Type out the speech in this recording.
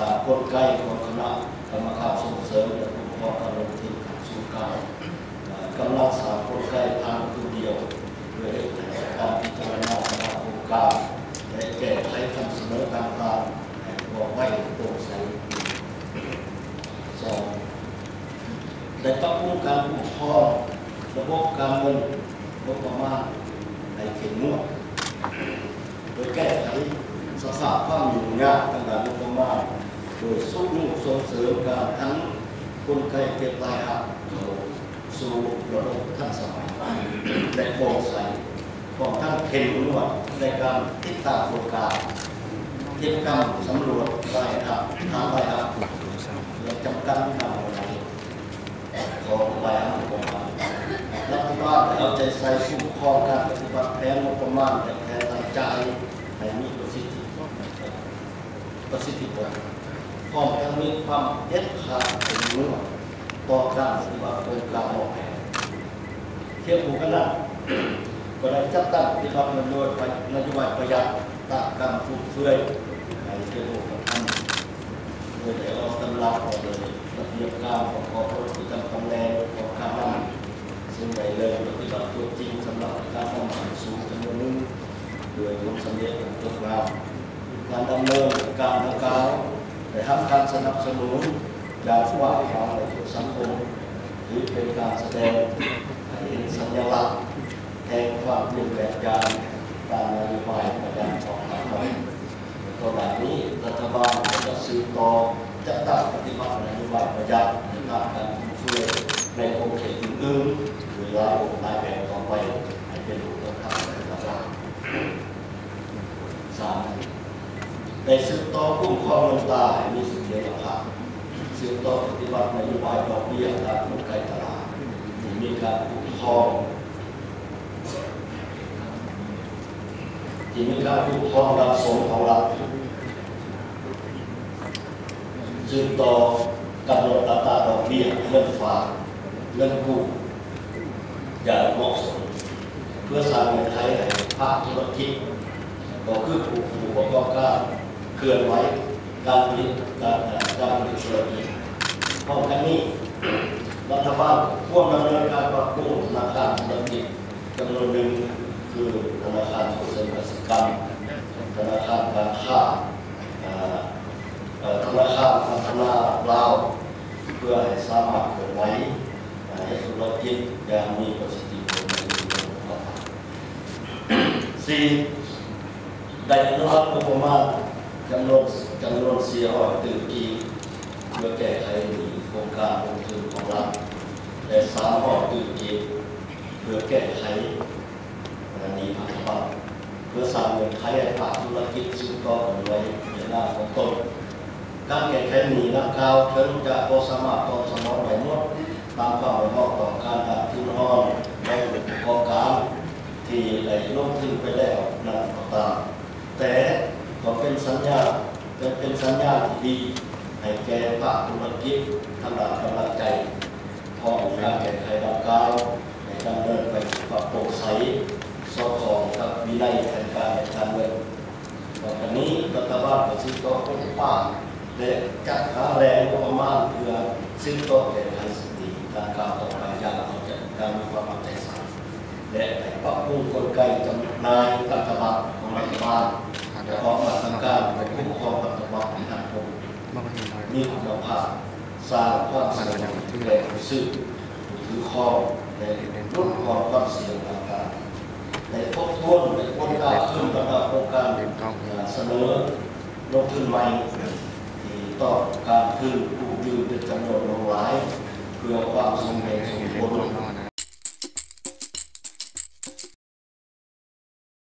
ร้างกลไกของคณะกรรมการส่งเสริมและคุ้มครองการลงทุนสู่การกำลังสร้างกลไกทางตัวเดียวเพื่อให้การพิจารณาคณะโครงการและแก้ไขคำเสนอต่างๆบอกไว้โปร่งใส2ได้ปรับปรุงการคุ้มครองระบบการเงินงบประมาณในเข้มงวดโดยแก้ไขสภาพความยุ่งยากทางด้านงบประมาณโดยส่งเสริมการทั้งกลไกเก็บรายหักเข้าสู่ระบบทันสมัยและโปร่งใสของทั้งเข้มงวดในการติดตามโครงการเก็บกรรมสำรวจรายหักทางรายหักและจำกัดนำอะไรของรายหักของมันรัฐบาลเอาใจใส่คุ้มครองการปฏิบัติแผนงบประมาณและแผนรายจ่ายให้มีประสิทธิผลพร้อมทั้งมีความเด็ดขาดเป็นเรื่องต่อการปฏิบัติโครงการออกแผนเทียบหูกันนั้นก็ได้จัดตั้งปฏิบัตินโยบายประหยัดตามการฟุ่มเฟือยในเรื่องของท่านโดยได้ออกตำราออกเลยระเบียบการของกองทัพประจำตำแหน่งของการนำซึ่งได้เลยปฏิบัติตัวจริงสำหรับการทำงานสูงจำนวนหนึ่งโดยผลสำเร็จของตัวเราการดำเนินการดังกล่าวได้ทำการสนับสนุนอย่างกว้างขวางในทุกสังคมหรือเป็นการแสดงให้เห็นสัญลักษณ์แห่งความเปลี่ยนแปลงการตามนโยบายประจำของรัฐบาลต่อจากนี้รัฐบาลจะสืบต่อจัดตั้งปฏิบัตินโยบายประหยัดในการฟุ่มเฟือยในโครงข่ายอื่นๆหรือรายแบบต่อไปให้เป็นรูปธรรมในรัฐบาล3ได้สืบต่อคุ้มครองเงินตราให้มีเสถียรภาพสืบต่อปฏิบัตินโยบายดอกเบี้ยตามกลไกตลาดที่มีการคุ้มครองรับสมของรัฐสืบต่อกำหนดอัตราดอกเบี้ยเงินฝากเงินกู้อย่างเหมาะสมเพื่อสร้างเงื่อนไขให้ภาคธุรกิจก็คือผู้ประกอบการเคลื่อนไหวการผลิตธุรกิจพร้อมกันนี้รัฐบาลควบดำเนินการปรับปรุงธนาคารธุรกิจจำนวนหนึ่งคือธนาคารส่งเสริมเกษตรกรรมธนาคารการค้าธนาคารพัฒนาลาวเพื่อให้สามารถเคลื่อนไหวให้ธุรกิจอย่างมีประสิทธิผลในเรื่องต่อไป 4. ได้อนุมัติงบประมาณจำนวน400ตึกกีเพื่อแก้ไขหนี้โครงการลงทุนของรัฐและ300ตึกกีเพื่อแก้ไขหนี้ภาครัฐเพื่อสร้างเงื่อนไขให้ภาคธุรกิจสืบต่อกันไว้ในหน้าของตนการแก้ไขหนี้ดังกล่าวถึงจะบ่สามารถตอบสนองได้หมดตามความเหมาะต่อการตัดทุนอ่อนและผู้ประกอบการที่ได้ลงทุนไปแล้วนั้นก็ตามแต่ก็เป็นสัญญาณที่ดีให้แก่ภาคธุรกิจทำงานกำลังใจพร้อมการแก้ไขดังกล่าวในดำเนินไปกับโปร่งใสสอดคล้องกับวินัยแผนการในการเงินต่อจากนี้รัฐบาลก็สืบต่อค้นคว้าและจัดหาแรงงบประมาณเพื่อสืบต่อแก้ไขสิ่งที่ดังกล่าวต่อไปอย่างเข้าใจการมีความใจใส่และปรับปรุงกลไกจำหน่ายพันธบัตรของรัฐบาลและออกมาทำการในคุ้มครองพันธบัตรในทางผมมีคุณภาพสร้างความสะดวกแก่ผู้ซื้อถือครองในลดความเสี่ยงต่างๆในทบทวนในโครงการขึ้นกับโครงการเสนอลงทุนใหม่ที่ต่อการคืนผู้